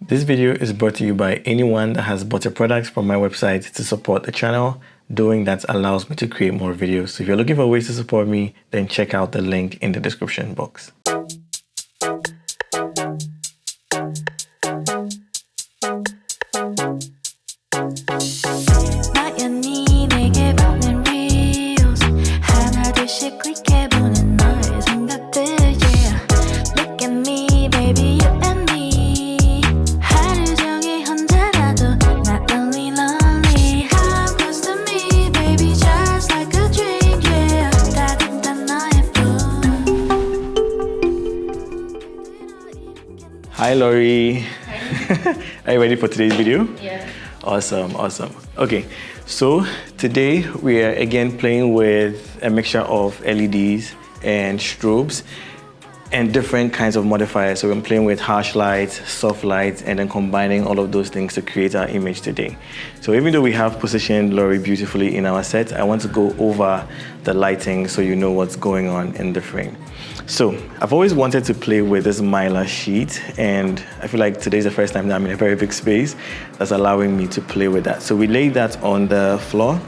This video is brought to you by anyone that has bought a product from my website to support the channel. Doing that allows me to create more videos. So if you're looking for ways to support me, then check out the link in the description box. Hi Lori. Hi. Are you ready for today's video? Yeah. Awesome. Okay, so today we are again playing with a mixture of LEDs and strobes and different kinds of modifiers. So we're playing with harsh lights, soft lights, and then combining all of those things to create our image today. So even though we have positioned Lori beautifully in our set, I want to go over the lighting so you know what's going on in the frame. So I've always wanted to play with this mylar sheet, and I feel like today's the first time that I'm in a very big space that's allowing me to play with that. So we laid that on the floor,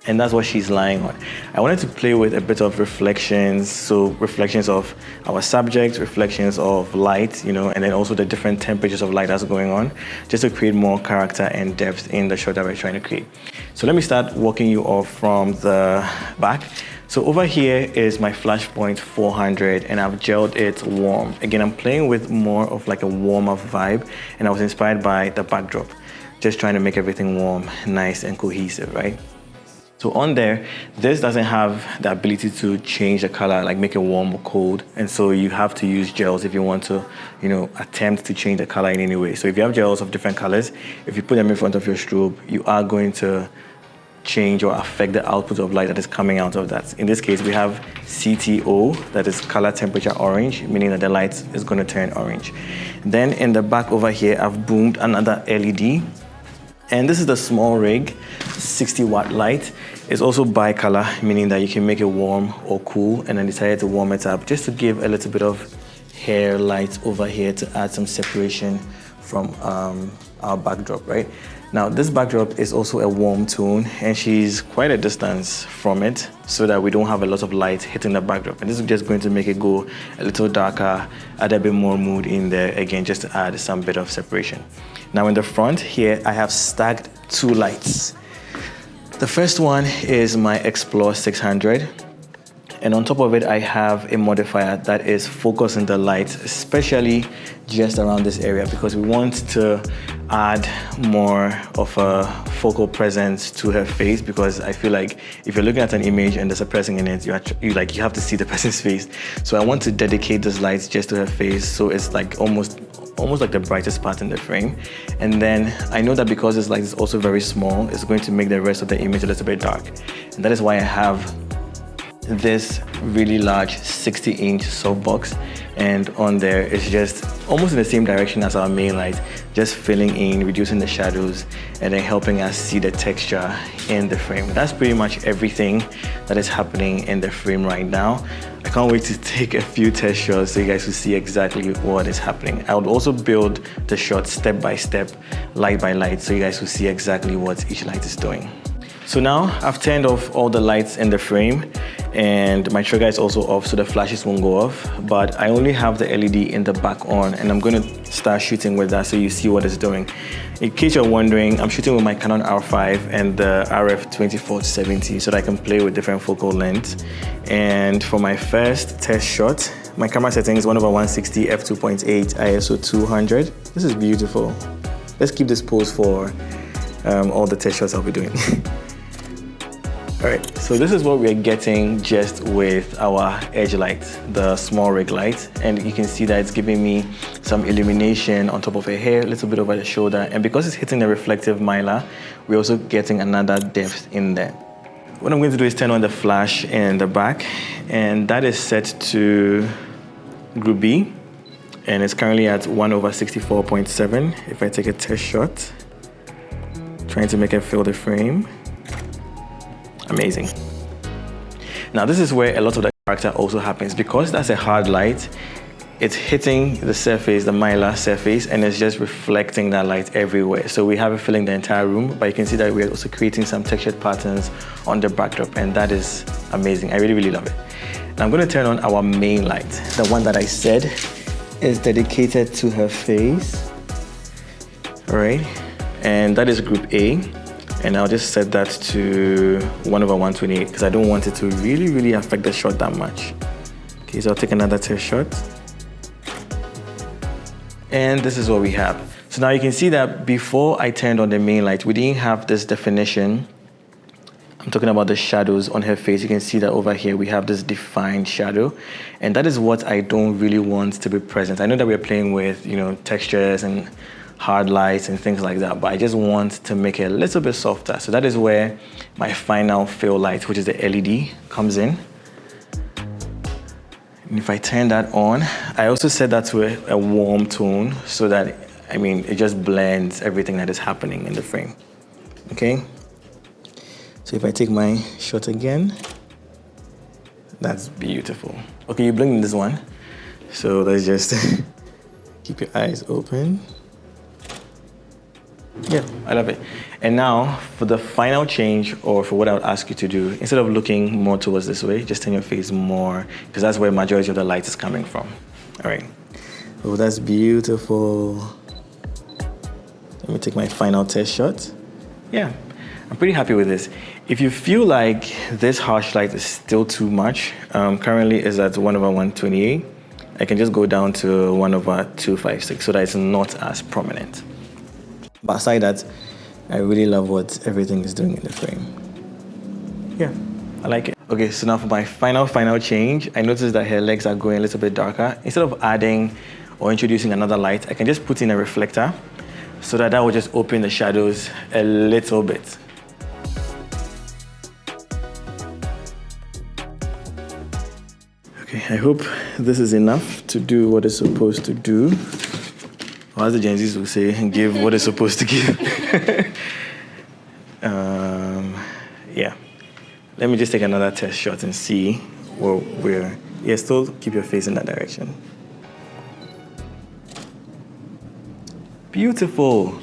and that's what she's lying on. I wanted to play with a bit of reflections, so reflections of our subject, reflections of light, you know, and then also the different temperatures of light that's going on, just to create more character and depth in the shot that we're trying to create. So let me start walking you off from the back. So over here is my Flashpoint 400, and I've gelled it warm. Again, I'm playing with more of like a warmer vibe, and I was inspired by the backdrop, just trying to make everything warm, nice and cohesive, right? So on there, this doesn't have the ability to change the color, like make it warm or cold. And so you have to use gels if you want to, you know, attempt to change the color in any way. So if you have gels of different colors, if you put them in front of your strobe, you are going to change or affect the output of light that is coming out of that. In this case, we have CTO, that is color temperature orange, meaning that the light is going to turn orange. Then in the back over here, I've boomed another LED. And this is the small rig, 60-watt light. It's also bicolor, meaning that you can make it warm or cool, and I decided to warm it up just to give a little bit of hair light over here to add some separation from our backdrop, right? Now, this backdrop is also a warm tone, and she's quite a distance from it so that we don't have a lot of light hitting the backdrop. And this is just going to make it go a little darker, add a bit more mood in there, again, just to add some bit of separation. Now, in the front here, I have stacked two lights. The first one is my Explore 600. And on top of it, I have a modifier that is focusing the light, especially just around this area, because we want to add more of a focal presence to her face, because I feel like if you're looking at an image and there's a person in it, you have to see the person's face. So I want to dedicate those lights just to her face, so it's like almost like the brightest part in the frame. And then I know that because this light is also very small, it's going to make the rest of the image a little bit dark. And that is why I have this really large 60-inch softbox, and on there it's just almost in the same direction as our main light, just filling in, reducing the shadows, and then helping us see the texture in the frame. That's pretty much everything that is happening in the frame right now. I can't wait to take a few test shots so you guys will see exactly what is happening. I would also build the shot step by step, light by light, so you guys will see exactly what each light is doing. So now I've turned off all the lights in the frame, and my trigger is also off so the flashes won't go off, but I only have the LED in the back on, and I'm going to start shooting with that so you see what it's doing. In case you're wondering, I'm shooting with my Canon R5 and the RF 24-70 so that I can play with different focal lengths. And for my first test shot, my camera setting is 1/160 f2.8 ISO 200. This is beautiful. Let's keep this pose for all the test shots I'll be doing. All right, so this is what we're getting just with our edge light, the small rig light. And you can see that it's giving me some illumination on top of her hair, a little bit over the shoulder. And because it's hitting the reflective mylar, we're also getting another depth in there. What I'm going to do is turn on the flash in the back, and that is set to Group B. And it's currently at 1/64.7. If I take a test shot, trying to make it fill the frame. Amazing. Now this is where a lot of the character also happens. Because that's a hard light, it's hitting the surface, the mylar surface, and it's just reflecting that light everywhere. So we have it filling the entire room, but you can see that we're also creating some textured patterns on the backdrop, and that is amazing. I really, really love it. Now I'm going to turn on our main light, the one that I said is dedicated to her face. All right, and that is group A. And I'll just set that to 1/128 because I don't want it to really, really affect the shot that much. Okay, so I'll take another test shot. And this is what we have. So now you can see that before I turned on the main light, we didn't have this definition. I'm talking about the shadows on her face. You can see that over here we have this defined shadow. And that is what I don't really want to be present. I know that we're playing with, you know, textures and hard lights and things like that, but I just want to make it a little bit softer. So that is where my final fill light, which is the LED, comes in. And if I turn that on, I also set that to a warm tone so that, I mean, it just blends everything that is happening in the frame. Okay? So if I take my shot again, that's beautiful. Okay, you blink this one. So let's just keep your eyes open. Yeah, I love it. And now for the final change, or for what I would ask you to do, instead of looking more towards this way, just turn your face more, because that's where the majority of the light is coming from. All right. Oh, that's beautiful. Let me take my final test shot. Yeah, I'm pretty happy with this. If you feel like this harsh light is still too much, currently is at 1/128, I can just go down to 1/256 so that it's not as prominent. But aside that, I really love what everything is doing in the frame. Yeah, I like it. Okay, so now for my final change, I noticed that her legs are going a little bit darker. Instead of adding or introducing another light, I can just put in a reflector so that will just open the shadows a little bit. Okay, I hope this is enough to do what it's supposed to do. Or as the Gen Zs will say, give what it's supposed to give. Yeah. Let me just take another test shot and see where we're... Yeah, still keep your face in that direction. Beautiful.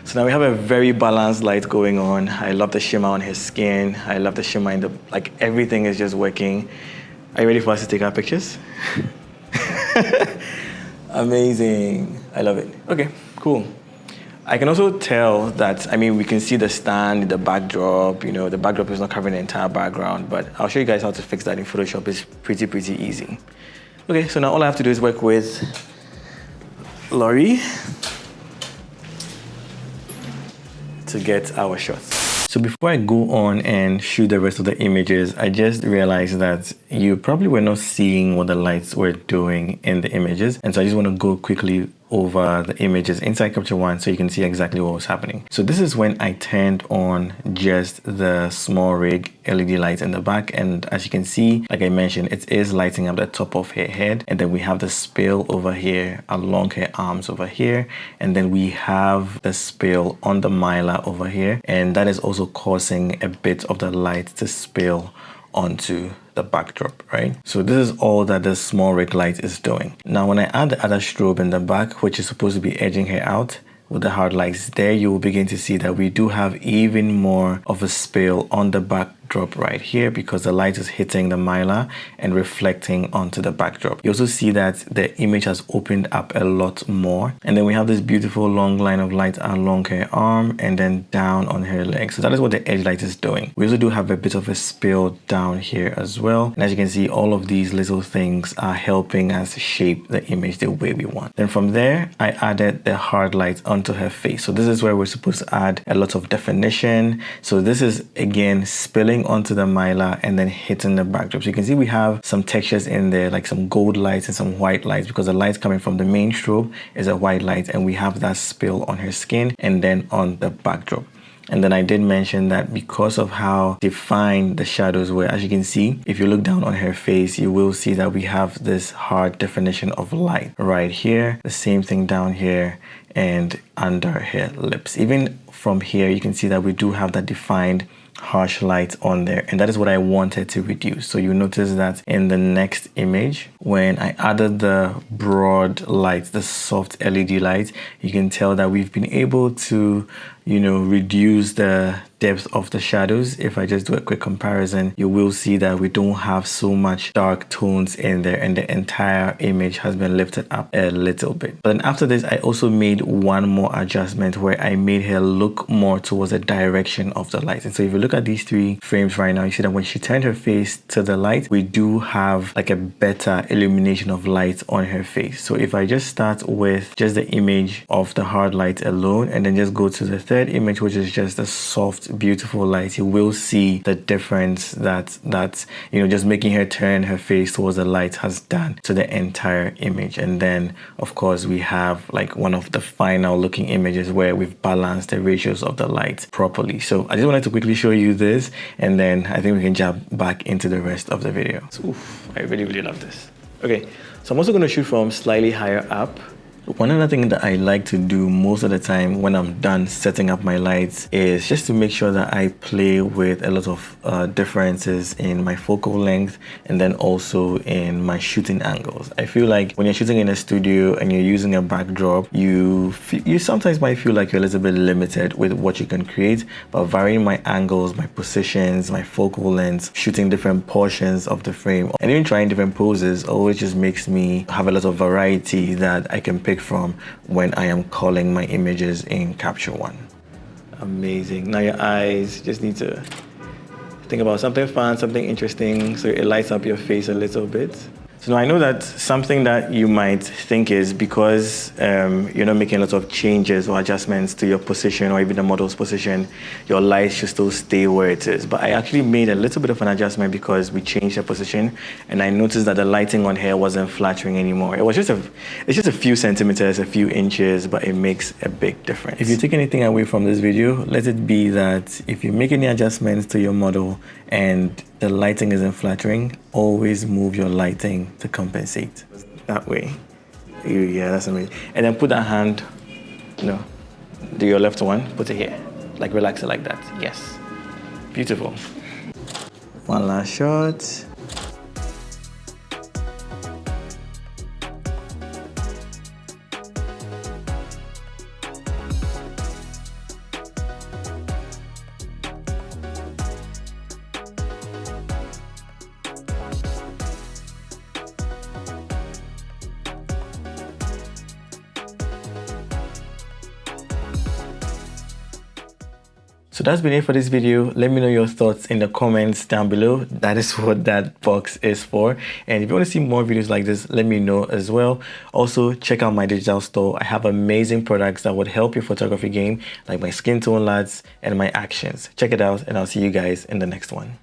So now we have a very balanced light going on. I love the shimmer on his skin. I love the shimmer in the... Like, everything is just working. Are you ready for us to take our pictures? Amazing. I love it. Okay, cool. I can also tell that, I mean, we can see the stand, the backdrop, you know, the backdrop is not covering the entire background, but I'll show you guys how to fix that in Photoshop. It's pretty easy. Okay, so now all I have to do is work with Laurie to get our shots. So before I go on and shoot the rest of the images, I just realized that you probably were not seeing what the lights were doing in the images. And so I just want to go quickly over the images inside Capture One so you can see exactly what was happening. So this is when I turned on just the small rig LED lights in the back, and as you can see, like I mentioned, it is lighting up the top of her head, and then we have the spill over here along her arms over here, and then we have the spill on the mylar over here, and that is also causing a bit of the light to spill onto the backdrop, right? So this is all that the small rig light is doing. Now when I add the other strobe in the back, which is supposed to be edging her out with the hard lights there, you will begin to see that we do have even more of a spill on the backdrop right here because the light is hitting the mylar and reflecting onto the backdrop. You also see that the image has opened up a lot more, and then we have this beautiful long line of light along her arm and then down on her leg. So that is what the edge light is doing. We also do have a bit of a spill down here as well, and as you can see, all of these little things are helping us shape the image the way we want. Then from there, I added the hard light onto her face. So this is where we're supposed to add a lot of definition. So this is again spilling onto the mylar and then hitting the backdrop. So you can see we have some textures in there, like some gold lights and some white lights, because the light coming from the main strobe is a white light, and we have that spill on her skin and then on the backdrop. And then I did mention that because of how defined the shadows were, as you can see, if you look down on her face, you will see that we have this hard definition of light right here, the same thing down here and under her lips. Even from here, you can see that we do have that defined harsh light on there, and that is what I wanted to reduce. So you notice that in the next image, when I added the broad light, the soft LED light, you can tell that we've been able to, you know, reduce the depth of the shadows. If I just do a quick comparison, you will see that we don't have so much dark tones in there, and the entire image has been lifted up a little bit. But then after this, I also made one more adjustment where I made her look more towards the direction of the light. And so if you look at these 3 frames right now, you see that when she turned her face to the light, we do have like a better illumination of light on her face. So if I just start with just the image of the hard light alone, and then just go to the third image, which is just the soft, beautiful light, you will see the difference that you know, just making her turn her face towards the light has done to the entire image. And then of course we have like one of the final looking images where we've balanced the ratios of the light properly. So I just wanted to quickly show you this, and then I think we can jump back into the rest of the video. So, I really love this. Okay, so I'm also going to shoot from slightly higher up. One other thing that I like to do most of the time when I'm done setting up my lights is just to make sure that I play with a lot of differences in my focal length, and then also in my shooting angles. I feel like when you're shooting in a studio and you're using a backdrop, you sometimes might feel like you're a little bit limited with what you can create, but varying my angles, my positions, my focal lengths, shooting different portions of the frame, and even trying different poses always just makes me have a lot of variety that I can pick from when I am calling my images in Capture One. Amazing. Now your eyes just need to think about something fun, something interesting, so it lights up your face a little bit. So now I know that something that you might think is because you're not making lots of changes or adjustments to your position or even the model's position, your light should still stay where it is. But I actually made a little bit of an adjustment because we changed the position, and I noticed that the lighting on here wasn't flattering anymore. It's just a few centimeters, a few inches, but it makes a big difference. If you take anything away from this video, let it be that if you make any adjustments to your model and the lighting isn't flattering, always move your lighting to compensate. That way. Yeah, that's amazing. And then put that hand, no, do your left one, put it here. Like relax it like that. Yes. Beautiful. One last shot. So that's been it for this video. Let me know your thoughts in the comments down below. That is what that box is for. And if you want to see more videos like this, let me know as well. Also, check out my digital store. I have amazing products that would help your photography game, like my skin tone LUTs and my actions. Check it out, and I'll see you guys in the next one.